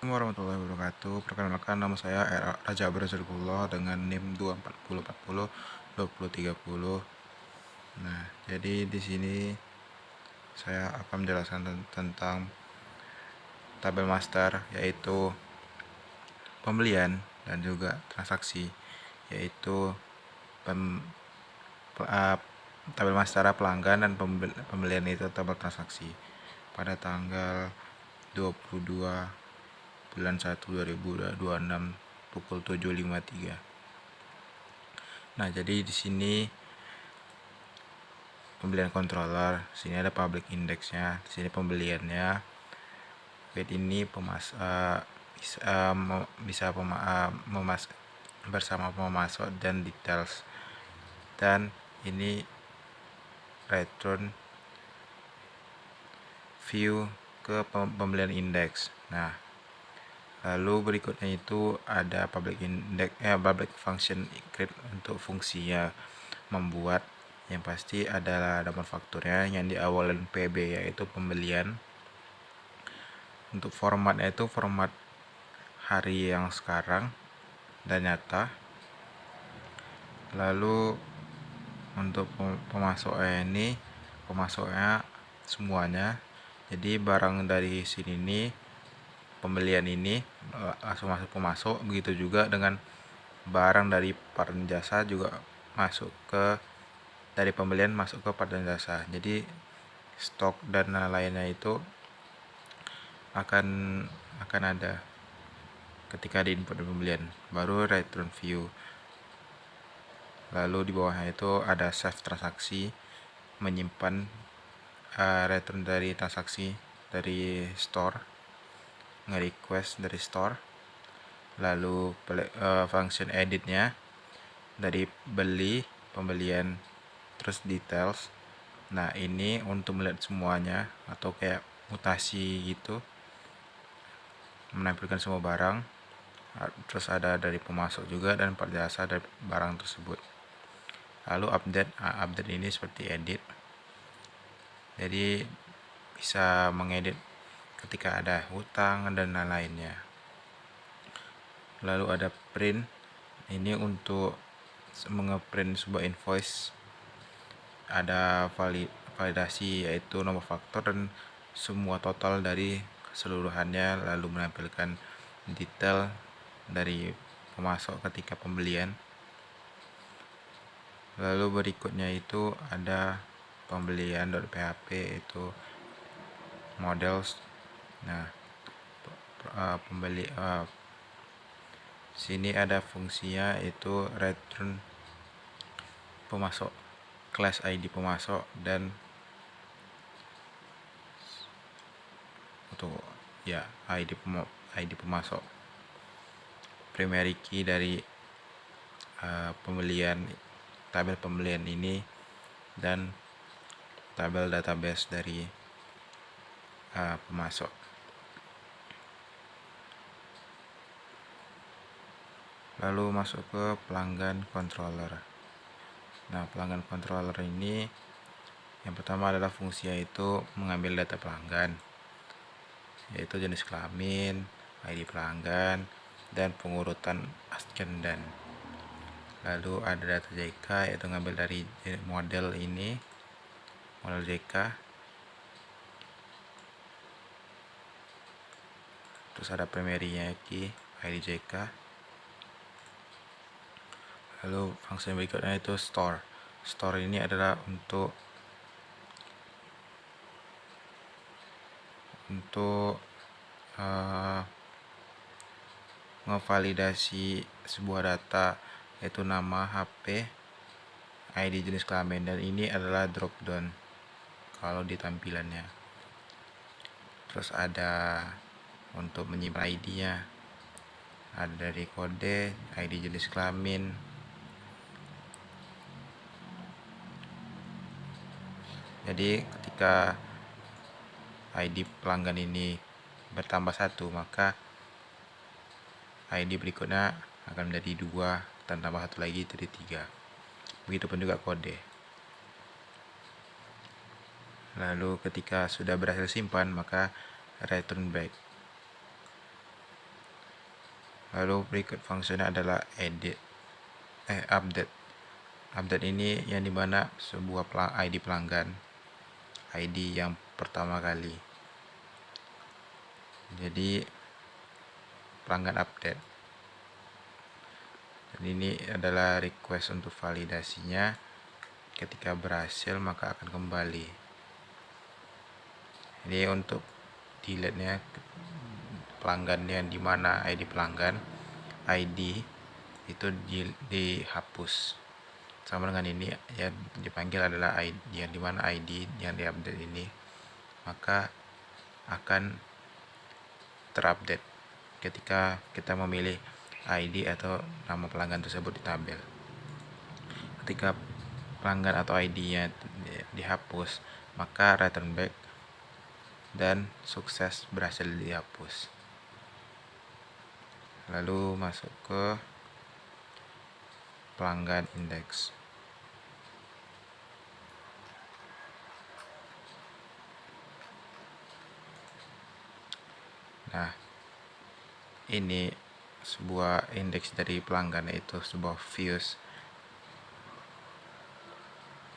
Warahmatullahi wabarakatuh. Perkenalkan, nama saya Raja Abrazulullah dengan NIM 24040 2030. Nah, jadi di sini saya akan menjelaskan tentang tabel master, yaitu pembelian dan juga transaksi, yaitu tabel master pelanggan dan pembelian itu tabel transaksi pada tanggal 22 bulan 1 2026 pukul 7.53. Nah, jadi di sini pembelian controller, sini ada public indexnya, di sini pembeliannya. Wait, ini bisa bersama pemasok dan details, dan ini return view ke pembelian indeks. Nah, lalu berikutnya itu ada public function create untuk fungsinya membuat, yang pasti adalah nomor fakturnya yang diawalin PB, yaitu pembelian. Untuk formatnya itu format hari yang sekarang dan nyata. Lalu untuk pemasoknya semuanya, jadi barang dari sini nih, pembelian ini langsung masuk pemasok. Begitu juga dengan barang dari partner jasa juga masuk dari pembelian masuk ke partner jasa. Jadi stok dan lainnya itu akan ada ketika di input dan pembelian. Baru return view. Lalu di bawahnya itu ada save transaksi, menyimpan return dari transaksi dari store, nge-request dari store. Lalu function editnya dari beli, pembelian, terus details. Nah, ini untuk melihat semuanya atau kayak mutasi gitu, menampilkan semua barang. Terus ada dari pemasok juga dan partner jasa dari barang tersebut. Lalu update ini seperti edit, jadi bisa mengedit ketika ada hutang dan lain-lainnya. Lalu ada print, ini untuk mengeprint sebuah invoice. Ada validasi, yaitu nomor faktur dan semua total dari keseluruhannya, lalu menampilkan detail dari pemasok ketika pembelian. Lalu berikutnya itu ada pembelian.php, itu models. Nah, sini ada fungsinya itu return pemasok, class ID pemasok, dan untuk ID pemasok, primary key dari tabel pembelian ini, dan tabel database dari pemasok. Lalu masuk ke pelanggan controller. Nah, pelanggan controller ini yang pertama adalah fungsinya itu mengambil data pelanggan, yaitu jenis kelamin, ID pelanggan, dan pengurutan ascendan. Lalu ada data JK, yaitu ngambil dari model ini, model JK. Terus ada primary-nya ID JK. Lalu fungsi berikutnya itu store. Store ini adalah untuk ngevalidasi sebuah data, yaitu nama, HP, ID, jenis kelamin, dan ini adalah drop down kalau di tampilannya. Terus ada untuk menyimpan ID-nya, ada dari kode, ID, jenis kelamin. Jadi ketika ID pelanggan ini bertambah 1, maka ID berikutnya akan menjadi 2, dan tambah 1 lagi jadi 3. Begitupun juga kode. Lalu ketika sudah berhasil simpan, maka return back. Lalu berikut fungsinya adalah update. Update ini yang dimana sebuah ID pelanggan, ID yang pertama kali. Jadi pelanggan update. Dan ini adalah request untuk validasinya. Ketika berhasil maka akan kembali. Ini untuk delete-nya pelanggan yang dimana ID pelanggan, ID itu dihapus. Sama dengan ini yang dipanggil adalah ID, yang dimana ID yang diupdate ini maka akan terupdate ketika kita memilih ID atau nama pelanggan tersebut di tabel. Ketika pelanggan atau ID-nya dihapus, maka return back dan sukses berhasil dihapus. Lalu masuk ke pelanggan indeks. Nah, ini sebuah indeks dari pelanggan, yaitu sebuah views,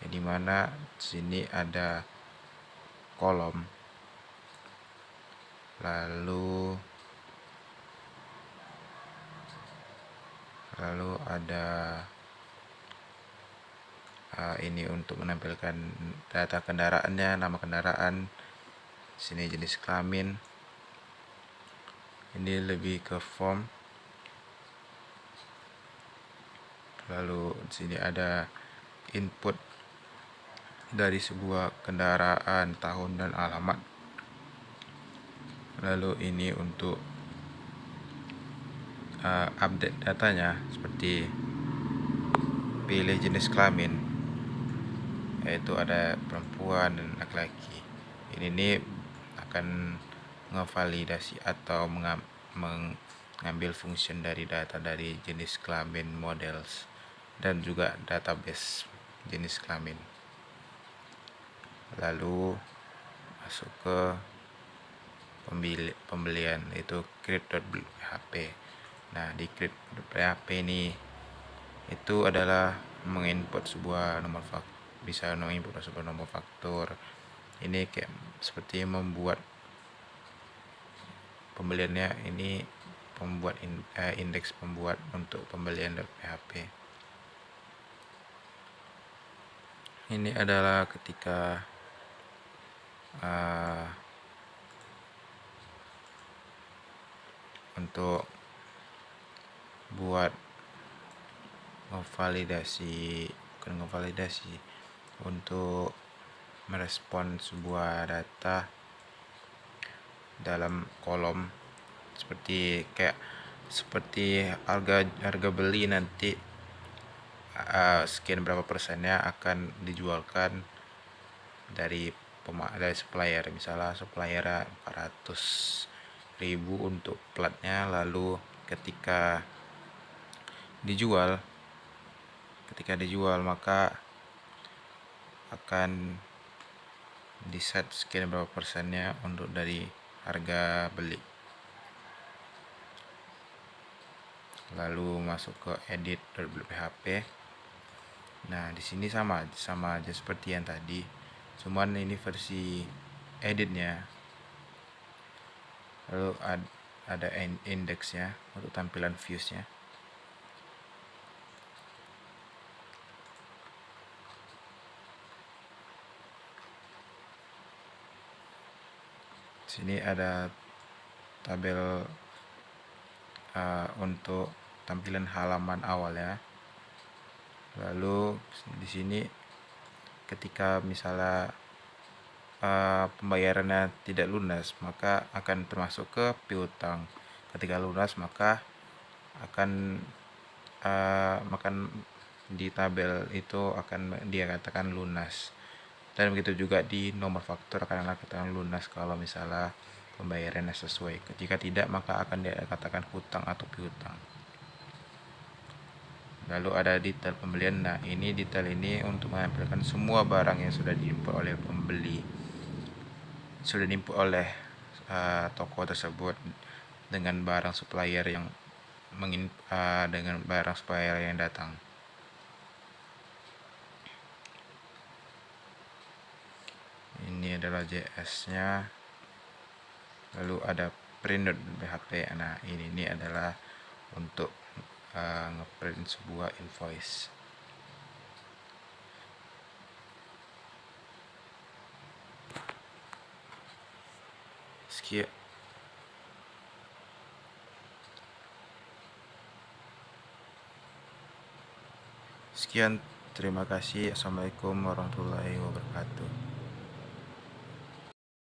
yang dimana sini ada kolom, lalu ada ini untuk menampilkan data kendaraannya, nama kendaraan, sini jenis kelamin. Ini lebih ke form. Lalu di sini ada input dari sebuah kendaraan, tahun dan alamat. Lalu ini untuk update datanya, seperti pilih jenis kelamin, yaitu ada perempuan dan laki-laki. Ini akan ngevalidasi atau mengambil fungsi dari data dari jenis kelamin, models, dan juga database jenis kelamin. Lalu masuk ke pembelian, yaitu create.php. Nah, di create.php ini itu adalah menginput sebuah nomor faktur, bisa menginput sebuah nomor faktur. Ini kayak seperti membuat pembeliannya, ini pembuat indeks pembuat untuk pembelian.php. Ini adalah ketika untuk buat ngevalidasi untuk merespon sebuah data dalam kolom, seperti harga beli nanti sekian berapa persennya akan dijualkan dari supplier. Misalnya supplier 400.000 untuk platnya, lalu ketika dijual maka akan di-set sekian berapa persennya untuk dari harga beli. Lalu masuk ke edit.php. Nah, di sini sama aja seperti yang tadi, cuman ini versi editnya. Lalu ada indeksnya untuk tampilan viewsnya. Sini ada tabel untuk tampilan halaman awal ya. Lalu di sini ketika misalnya pembayarannya tidak lunas, maka akan termasuk ke piutang. Ketika lunas maka akan di tabel itu akan dia katakan lunas. Dan begitu juga di nomor faktur akan dikatakan lunas kalau misalnya pembayarannya sesuai. Jika tidak maka akan dikatakan hutang atau piutang. Lalu ada detail pembelian. Nah, ini detail ini untuk menampilkan semua barang yang sudah diinput oleh pembeli, sudah diinput oleh toko tersebut dengan barang supplier yang dengan barang supplier yang datang. Ini adalah JS-nya. Lalu ada print.php. Nah, ini adalah untuk ngeprint sebuah invoice. Sekian, terima kasih. Assalamualaikum warahmatullahi wabarakatuh.